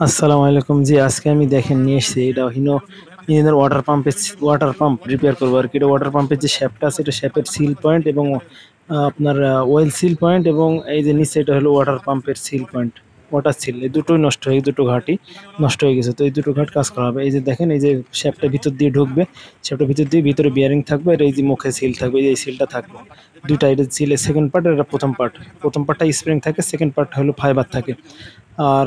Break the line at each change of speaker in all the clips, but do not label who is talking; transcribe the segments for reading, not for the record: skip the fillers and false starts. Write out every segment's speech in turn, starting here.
আসসালামু আলাইকুম। জি, আজকে আমি দেখেন নিয়ে এসেছি এটা হিনো ইঞ্জিনের ওয়াটার পাম্প রিপেয়ার করবো আর কি। এটা ওয়াটার পাম্পের যে শ্যাফটটা আছে এটা শ্যাফের সিল পয়েন্ট এবং আপনার ওয়েল সিল পয়েন্ট এবং এই যে নিচে এটা হলো ওয়াটার পাম্পের সিল পয়েন্ট, ওয়াটার সিল, এই দুটোই নষ্ট হয়ে, দুটো ঘাটই নষ্ট হয়ে গেছে। তো এই দুটো ঘাট কাজ করা হবে। এই যে দেখেন, এই যে শ্যাফটটা ভিতর দিয়ে ঢুকবে, শ্যাফটের ভিতর দিয়ে ভিতরে বিয়ারিং থাকবে আর এই যে মুখে সিল থাকবে, এই সিলটা থাকবে দুইটা। এটা সিলের সেকেন্ড পার্ট আর এটা প্রথম পার্ট। প্রথম পার্টটা স্প্রিং থাকে, সেকেন্ড পার্ট হলো ফাইবার থাকে। আর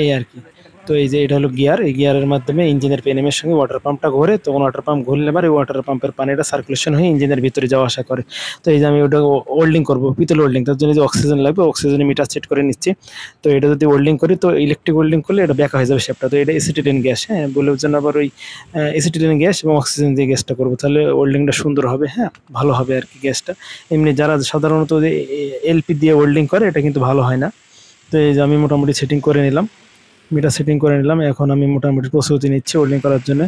এই আর কি। তো এই যে এটা হলো গিয়ার, এই গিয়ারের মাধ্যমে ইঞ্জিনের পেনেমের সঙ্গে ওয়াটার পাম্পটা ঘোরে, তখন ওয়াটার পাম্প ঘুরলে এবার এই ওয়াটার পাম্পের পানিটা সার্কুলেশন হয়ে ইঞ্জিনের ভিতরে যাওয়া আসা করে। তো এই যে আমি ওটা ওয়েল্ডিং করবো, পিতল ওয়েল্ডিং, তার জন্য যে অক্সিজেন লাগবে, অক্সিজেনের মিটার সেট করে নিচ্ছি। তো এটা যদি ওয়েল্ডিং করি তো ইলেকট্রিক ওয়েল্ডিং করলে এটা ব্যাকা হয়ে যাবে শেপটা। তো এটা এসিটিলিন গ্যাস, হ্যাঁ বলে জন্য আবার ওই এসিটিলিন গ্যাস এবং অক্সিজেন দিয়ে গ্যাসটা করবো, তাহলে ওয়েল্ডিংটা সুন্দর হবে, হ্যাঁ ভালো হবে আর কি গ্যাসটা। এমনি যারা সাধারণত এলপি দিয়ে ওয়েল্ডিং করে এটা কিন্তু ভালো হয় না। তো এই যে আমি মোটামুটি সেটিং করে নিলাম, মিটার সেটিং করে নিলাম। এখন আমি মোটামুটি প্রস্তুতি নিচ্ছি ওয়েল্ডিং করার জন্য।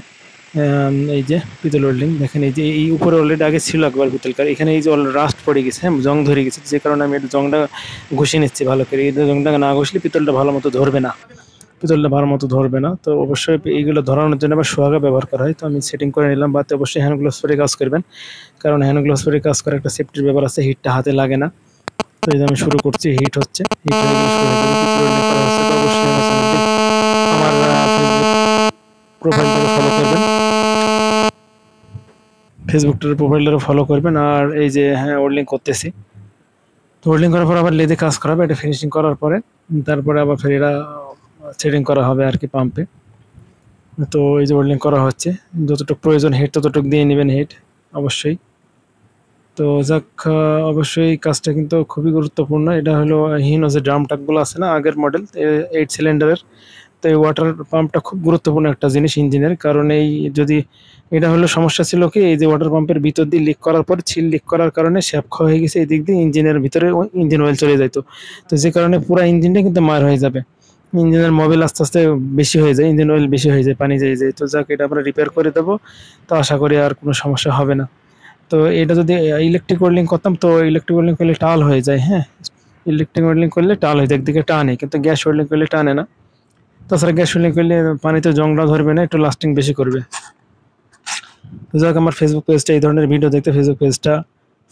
এই যে পিতল ওয়েল্ডিং দেখেন, এই যে এই উপরে অলরেডি আগে ছিল একবার পিতলকার, এখানে এই যে রাস্ট পড়ে গেছে, হ্যাঁ জং ধরে গেছে, যে কারণে আমি একটু জংটা ঘষে নিচ্ছি ভালো করে। এই জংটা না ঘষলে পিতলটা ভালো মতো ধরবে না, পিতলটা ভালো মতো ধরবে না। তো অবশ্যই এইগুলো ধরানোর জন্য আবার সোহাগা ব্যবহার করা হয়। তো আমি সেটিং করে নিলাম, বাতে অবশ্যই হ্যান্ড গ্লোভস পরে কাজ করবেন, কারণ হ্যান্ড গ্লোভস পরে কাজ করার একটা সেফটির ব্যাপার আছে, হিটটা হাতে লাগে না। তো এই যে আমি শুরু করছি, হিট হচ্ছে, হিট হয়ে গেলে শুরু হয়ে যাবে। পিতল ওয়েল্ডিং করা হচ্ছে। তো অবশ্যই আমার প্রোফাইলটাকে ফলো করবেন, ফেসবুকটার প্রোফাইলটাকে ফলো করবেন। আর এই যে হ্যাঁ ওয়েল্ডিং করতেছি, তো ওয়েল্ডিং করার পর আবার লেদে কাজ করা হবে, এটা ফিনিশিং করার পরে তারপরে আবার ফের এটা সেটিং করা হবে আর কি পাম্পে। তো এই যে ওয়েল্ডিং করা হচ্ছে, যতটুকু প্রয়োজন হেড ততটুকু দিয়ে নেবেন হেড অবশ্যই। তো যাক, অবশ্যই কাজটা কিন্তু খুবই গুরুত্বপূর্ণ। এটা হলো হিনো যে ড্রাম টাকগুলো আছে না আগের মডেল 8 সিলিন্ডারের, তো এই ওয়াটার পাম্পটা খুব গুরুত্বপূর্ণ একটা জিনিস ইঞ্জিনের, কারণ এই যদি এটা হলো সমস্যা ছিল কি, এই যে ওয়াটার পাম্পের ভিতর দিয়ে লিক করার পর ছিল, লিক করার কারণে শ্যাপ ক্ষয় হয়ে গেছে, এই দিক দিয়ে ইঞ্জিনের ভিতরে ইঞ্জিন অয়েল চলে যাইতো। তো যে কারণে পুরো ইঞ্জিনটা কিন্তু মার হয়ে যাবে, ইঞ্জিনের মোবিল আস্তে আস্তে বেশি হয়ে যায়, ইঞ্জিন অয়েল বেশি হয়ে যায়, পানি যায় যায়। তো যাক, এটা আমরা রিপেয়ার করে দেবো, তো আশা করি আর কোনো সমস্যা হবে না। তো এটা যদি ইলেকট্রিক ওয়েল্ডিং করতাম তো ইলেকট্রিক ওয়েল্ডিং করলে টাল হয়ে যায়, হ্যাঁ ইলেকট্রিক ওয়েল্ডিং করলে টাল হয়ে যায়, একদিকে টানে, কিন্তু গ্যাস ওয়েল্ডিং করলে টানে না। তাছাড়া গ্যাস ওয়েল্ডিং করলে পানিতে জংটা ধরবে না, একটু লাস্টিং বেশি করবে। তো যাক, আমার ফেসবুক পেজটা এই ধরনের ভিডিও দেখতে ফেসবুক পেজটা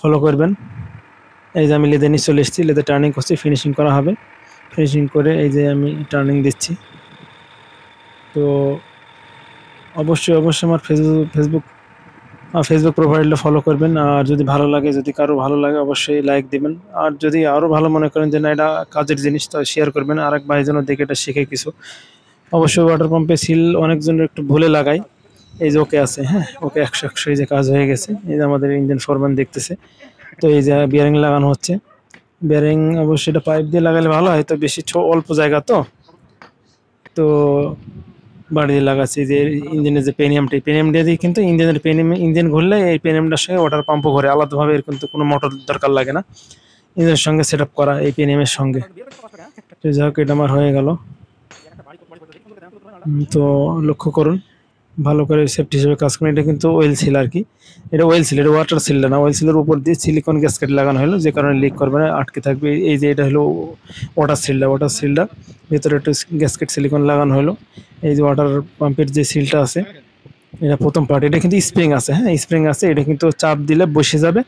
ফলো করবেন। এই যে আমি লেদে নিয়ে চলে এসেছি, লেদে টার্নিং করছি, ফিনিশিং করা হবে। ফিনিশিং করে এই যে আমি টার্নিং দিচ্ছি। তো অবশ্যই অবশ্যই আমার ফেসবুক প্রোফাইলটা ফলো করবেন। আর যদি ভালো লাগে, যদি কারো ভালো লাগে অবশ্যই লাইক দিবেন। আর যদি আরও ভালো মনে করেন যে না এটা কাজের জিনিস, তো শেয়ার করবেন, আরেক ভাই যেন দেখে এটা শিখে কিছু। অবশ্যই ওয়াটার পাম্পে সিল অনেকজনের একটু ভুলে লাগাই। এই যে ওকে আছে, হ্যাঁ ওকে 100 এই যে কাজ হয়ে গেছে। এই যে আমাদের ইঞ্জিন ফরম্যান দেখতেছে। তো এই যে বিয়ারিং লাগানো হচ্ছে, বিয়ারিং অবশ্যই এটা পাইপ দিয়ে লাগালে ভালো হয়, তো বেশি অল্প জায়গা তো, তো বাড়ি দিয়ে লাগাচ্ছি। যে ইঞ্জিনের যে পেনিয়াম দিয়ে দিই, কিন্তু ইঞ্জিন ঘুরলে এই পেনিয়ামটার সঙ্গে ওয়াটার পাম্পও ঘুরে আলাদাভাবে, এর কিন্তু কোনো মোটর দরকার লাগে না, ইঞ্জিনের সঙ্গে সেট আপ করা এই পেনিয়ামের সঙ্গে। তো যাই হোক, এটা আমার হয়ে গেল। তো লক্ষ্য করুন, ভালো করে সেফটি হিসেবে কাজ করুন। এটা কিন্তু অয়েল সিল আর কি, এটা অয়েল সিল, এটা ওয়াটার সিলটা না। অয়েল সিলের উপর দিয়ে সিলিকন গ্যাসকেট লাগানো হলো, যে কারণে লিক করবে না, আটকে থাকবে। এই যে এটা হলো ওয়াটার সিলটা ভিতরে একটু গ্যাসকেট সিলিকন লাগানো হলো। এই যে ওয়াটার পাম্পের যে সিলটা আছে, এটা প্রথম পার্ট, এটা কিন্তু স্প্রিং আছে, হ্যাঁ স্প্রিং আছে, এটা কিন্তু চাপ দিলে বসে যাবে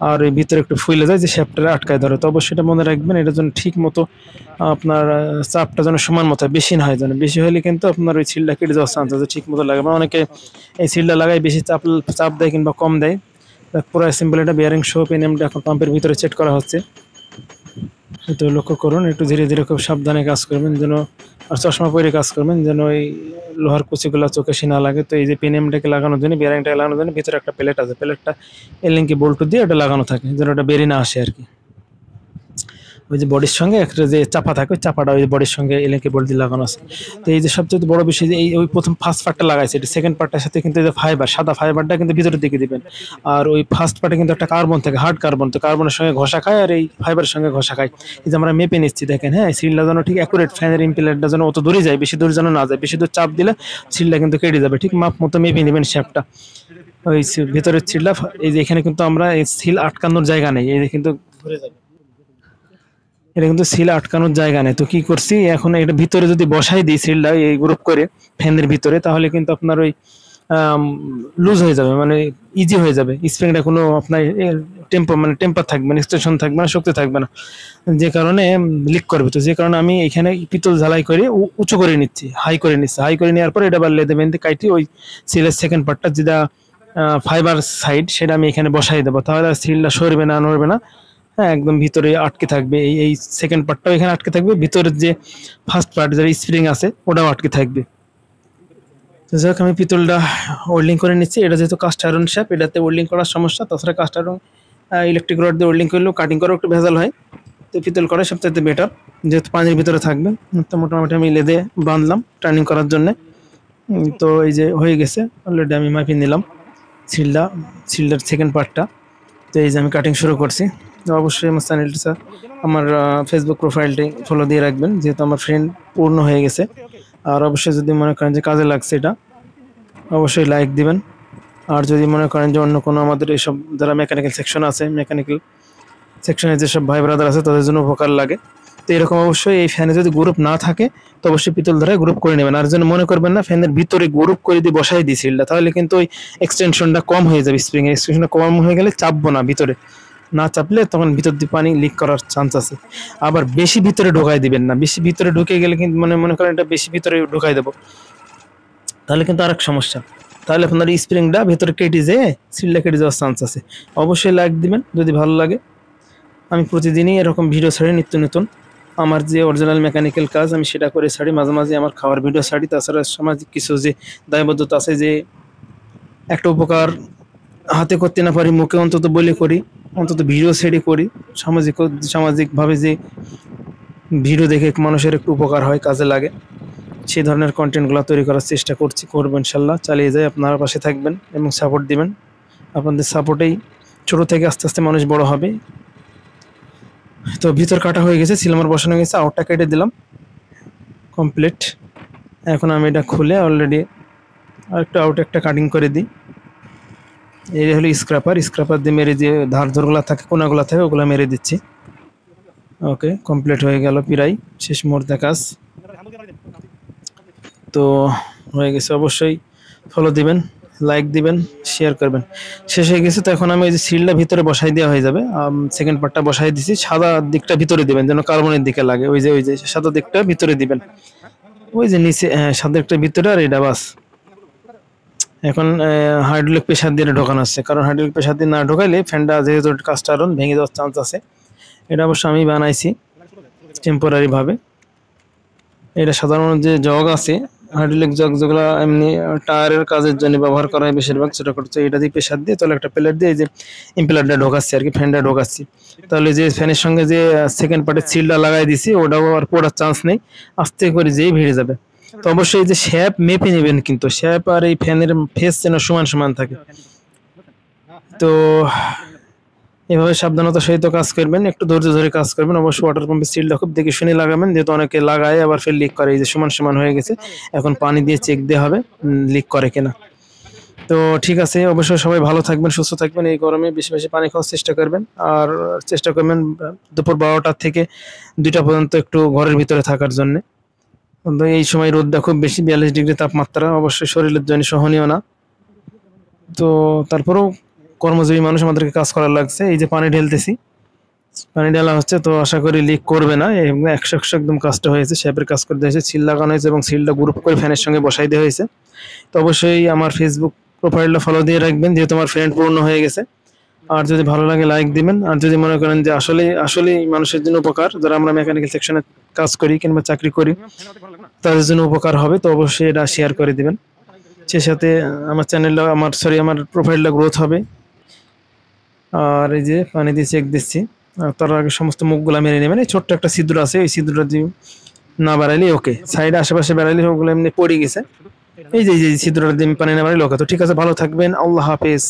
আর এই ভিতরে একটু ফুলে যায়, যে শ্যাফটটা আটকায় ধরে। তো অবশ্যই এটা মনে রাখবেন, এটা যেন ঠিক মতো আপনার চাপটা যেন সমান মতো, বেশি না হয়, যেন বেশি হলে কিন্তু আপনার ওই সিলটা কেটে যাওয়ার চান্স আছে। ঠিক মতো লাগাবেন, অনেকে এই সিলটা লাগায় বেশি চাপ চাপ দেয় কিংবা কম দেয়। পুরো সিম্পল এটা বিয়ারিং সহ পেনিয়ামটা এখন পাম্পের ভিতরে সেট করা হচ্ছে। একটু লক্ষ্য করুন, একটু ধীরে ধীরে খুব সাবধানে কাজ করবেন যেন, আর চশমা পরে কাজ করবেন যেন এই লোহার কুচিগুলো চোখে সে না লাগে। তো এই যে পেনিয়ামটাকে লাগানোর জন্য, বিয়ারিংটাকে লাগানোর জন্য ভিতরে একটা প্লেট আছে, প্লেটটা এলিঙ্কি বল্টু দিয়ে ওটা লাগানো থাকে যেন ওটা বেরিয়ে না আসে আর কি। ওই যে বডির সঙ্গে একটা যে চাপা থাকে, ওই চাপাটা ওই বডির সঙ্গে এলিঙ্কি বল্ট দিয়ে লাগানো আছে। তো এই যে সবচেয়ে বড় বিষয় যে এই ওই প্রথম ফার্স্ট পার্টটা লাগাইছে, এটা সেকেন্ড পার্টটার সাথে কিন্তু এই যে ফাইবার, সাদা ফাইবারটা কিন্তু ভিতরের দিকে দিবেন। আর ওই ফার্স্ট পার্টে কিন্তু একটা কার্বন থাকে, হার্ড কার্বন, তো কার্বনের সঙ্গে ঘষা খায় আর এই ফাইবারের সঙ্গে ঘষা খায়। এই যে আমরা মেপে নিচ্ছি দেখেন, হ্যাঁ সিলটা যেন ঠিক অ্যাকুরেট, ফ্যানের ইম্পিলারটা যেন অত দূরে যায়, বেশি দূর যেন না যায়, বেশি দূর চাপ দিলে সিলটা কিন্তু কেটে যাবে। ঠিক মাপ মতো মেপে নেবেন শ্যাপটা, ওই ভিতরের সিলটা। এই যে এখানে কিন্তু আমরা এই সিল আটকানোর জায়গা নেই, এই যে কিন্তু ঘুরে যাবে, এটা কিন্তু সিল আটকানোর জায়গা নেই। তো কি করছি এখন, এটা ভিতরে যদি বসাই দিই সিলটা এই গ্রুপ করে ফ্যানের ভিতরে, তাহলে কিন্তু আপনার ওই লুজ হয়ে যাবে, মানে ইজি হয়ে যাবে। স্প্রিংটা কোনো আপনার টেম্পার থাকবে না, এক্সটেনশন থাকবে না, শক্তি থাকবে না, যে কারণে লিক করবে। তো যে কারণে আমি এখানে পিতল ঝালাই করে উঁচু করে নিচ্ছি, হাই করে নিচ্ছি। হাই করে নেওয়ার পর এটা আবার লেদে বেঁধে কাটি ওই সিলের সেকেন্ড পার্টটা যেটা ফাইবার সাইড, সেটা আমি এখানে বসাই দেবো। তাহলে সিলটা সরবে না, নড়বে না। হ্যাঁ, একদম ভিতরে আটকে থাকবে। এই সেকেন্ড পার্টটাও এখানে আটকে থাকবে, ভিতরের যে ফার্স্ট পার্ট যার স্প্রিং আছে ওটাও আটকে থাকবে। তো যাই হোক, আমি পিতলটা ওয়েল্ডিং করে নিচ্ছি। এটা যেহেতু কাস্ট আয়রন শেপ, এটাতে ওয়েল্ডিং করার সমস্যা। তাছাড়া কাস্ট আয়রন ইলেকট্রিক রড দিয়ে ওয়েল্ডিং করলেও কাটিং করাও একটু ভেজাল হয়। তো পিতল করা সবচেয়ে বেটার, যেহেতু পানির ভিতরে থাকবে। তো মোটামুটি আমি লেদে বাঁধলাম টার্নিং করার জন্য। তো এই যে হয়ে গেছে অলরেডি, আমি মাপিয়ে নিলাম সিলটার সেকেন্ড পার্টটা। তো এই যে আমি কাটিং শুরু করছি। তো অবশ্যই আমার চ্যানেলটি আমার ফেসবুক প্রোফাইলটি ফলো দিয়ে রাখবেন, যেহেতু আমার ফ্রেন্ড পূর্ণ হয়ে গেছে। আর অবশ্যই যদি মনে করেন যে কাজে লাগছে এটা, অবশ্যই লাইক দিবেন। আর যদি মনে করেন যে অন্য কোনো আমাদের এইসব যারা মেকানিক্যাল সেকশন আছে, মেকানিক্যাল সেকশনে যেসব ভাই ব্রাদার আছে তাদের জন্য উপকার লাগে, তো এরকম অবশ্যই এই ফ্যানে যদি গ্রুপ না থাকে তো অবশ্যই পিতল ধরে গ্রুপ করে নেবেন। আর যেন মনে করবেন না ফ্যানের ভিতরে গ্রুপ করে দিয়ে বসাই দিই সিলটা, তাহলে কিন্তু ওই এক্সটেনশনটা কম হয়ে যাবে। স্প্রিং এর এক্সটেনশনটা কম হয়ে গেলে চাপবো না, ভিতরে না চাপলে তখন ভিতর দিয়ে পানি লিক করার চান্স আছে। আবার বেশি ভিতরে ঢোকাই দিবেন না, বেশি ভিতরে ঢুকে গেলে কিন্তু মনে করেন এটা বেশি ভিতরে ঢুকাই দেবো, তাহলে কিন্তু আরেক সমস্যা। তাহলে আপনার স্প্রিংটা ভেতরে কেটে যেয়ে সিলটা কেটে যাওয়ার চান্স আছে। অবশ্যই লাইক দিবেন যদি ভালো লাগে। আমি প্রতিদিনই এরকম ভিডিও ছাড়ি, নিত্য নতুন আমার যে অরিজিনাল মেকানিক্যাল কাজ আমি সেটা করে ছাড়ি, মাঝে মাঝে আমার খাওয়ার ভিডিও ছাড়ি। তাছাড়া সামাজিক কিছু যে দায়বদ্ধতা আছে, যে একটা উপকার হাতে করতে না পারি মুখে অন্তত বলে করি, অন্তত ভিডিও ছেড়ে করি। সামাজিকভাবে যে ভিডিও দেখে মানুষের একটু উপকার হয়, কাজে লাগে, সেই ধরনের কন্টেন্টগুলো তৈরি করার চেষ্টা করবো ইনশাল্লাহ। চালিয়ে যাই, আপনারা পাশে থাকবেন এবং সাপোর্ট দিবেন। আপনাদের সাপোর্টেই ছোট থেকে আস্তে আস্তে মানুষ বড় হবে। তো ভিতর কাটা হয়ে গেছে, সিলমার বসানো গেছে, আউটটা কেটে দিলাম, কমপ্লিট। এখন আমি এটা খুলে অলরেডি আরেকটা আউট একটা কাটিং করে দিই। এই হলো স্ক্র্যাপার দিয়ে মেরে যে ধারগুলো থাকে, কোনাগুলো থাকে, ওগুলো মেরে দিচ্ছি। ওকে, কমপ্লিট হয়ে গেল, প্রায় শেষ মুহূর্তে কাজ। তো হয়ে গেছে, অবশ্যই ফলো দিবেন, লাইক দিবেন, শেয়ার করবেন। শেষ হয়ে গেছে। তো এখন আমি ওই যে সিলটা ভিতরে বসাই দেওয়া হয়ে যাবে। সেকেন্ড পার্টটা বসাই দিছি, সাদা দিকটা ভিতরে দিবেন যেন কার্বনের দিকে লাগে। ওই যে সাদা দিকটা ভিতরে দিবেন, ওই যে নিচে, হ্যাঁ সাদা দিকটা ভিতরে, আর এটা বাস। এখন হাইড্রোলিক প্রেসার দিয়ে ঢোকানো হচ্ছে, কারণ হাইড্রোলিক প্রেসার দিয়ে না ঢোকাইলে ফ্যানটা যেহেতু কাস্ট আয়রন ভেঙে যাওয়ার চান্স আছে। এটা অবশ্য আমি বানাইছি টেম্পোরারি ভাবে। এটা সাধারণত যে জগ আছে, হাইড্রোলিক জগ যেগুলো এমনি টায়ারের কাজের জন্য ব্যবহার করা হয় বেশিরভাগ, সেটা করছে এটা দিয়ে প্রেসার দিয়ে তাহলে একটা প্লেট দিয়ে এই যে ইম্পেলারটা ঢোকাচ্ছি আর কি, ফ্যানটা ঢোকাচ্ছি। তাহলে যে ফ্যানের সঙ্গে যে সেকেন্ড পার্টের সিলটা লাগাই দিছি ওটাও আর পড়ার চান্স নেই, আস্তে করে যেই ভিড়ে যাবে। তো অবশ্যই এই যে শ্যাপ মেপে নেবেন, কিন্তু শ্যাপ আর এই ফ্যানের ফেস যেন সমান সমান থাকে। তো এভাবে সাবধানতার সহিত কাজ করবেন, একটু ধৈর্য ধরে কাজ করবেন। অবশ্যই ওয়াটার পাম্পের সিলটা খুব দেখে শুনে লাগাবেন, যেহেতু অনেকে লাগায় আবার ফের লিক করে। এই যে সমান সমান হয়ে গেছে, এখন পানি দিয়ে চেক দেওয়া হবে লিক করে কিনা। তো ঠিক আছে, অবশ্যই সবাই ভালো থাকবেন, সুস্থ থাকবেন। এই গরমে বেশি বেশি পানি খাওয়ার চেষ্টা করবেন, আর চেষ্টা করবেন দুপুর 12টা থেকে 2টা পর্যন্ত একটু ঘরের ভিতরে থাকার জন্য। এই সময় রোদটা খুব বেশি, 42 ডিগ্রি তাপমাত্রা, অবশ্যই শরীরের জন্য সহনীয় না। তো তারপরেও কর্মজীবী মানুষ, আমাদেরকে কাজ করার লাগছে। এই যে পানি ঢেলতেছি, পানি ঢালা হচ্ছে, তো আশা করি লিক করবে না। 100 একদম কাজটা হয়েছে, শেপের কাজ করতে হয়েছে, সিল লাগানো হয়েছে এবং সিলটা গ্রুপ করে ফ্যানের সঙ্গে বসাই দেওয়া হয়েছে। তো অবশ্যই আমার ফেসবুক প্রোফাইলটা ফলো দিয়ে রাখবেন, যেহেতু আমার ফ্রেন্ড পূর্ণ হয়ে গেছে। আর যদি ভালো লাগে লাইক দিবেন। আর যদি মনে করেন যে আসলে আসলে মানুষের জন্য উপকার, যারা আমরা মেকানিক্যাল সেকশনে কাজ করি কিংবা চাকরি করি, তাদের জন্য উপকার হবে, তো অবশ্যই এটা শেয়ার করে দিবেন। সে সাথে আমার চ্যানেলটা আমার প্রোফাইলটা গ্রোথ হবে। আর এই যে পানি দিয়ে চেক দিচ্ছি, তার আগে সমস্ত মুখগুলা মেরে নেবেন। এই ছোট্ট একটা ছিদ্র আছে, এই ছিদ্রটা দিয়ে না বাড়াইলে ওকে, সাইডে আশেপাশে বাড়াইলে ওগুলো এমনি পড়ে গেছে। এই যে ছিদ্রটা দিয়ে পানি না বাড়াইলে ওকে। তো ঠিক আছে, ভালো থাকবেন, আল্লাহ হাফেজ।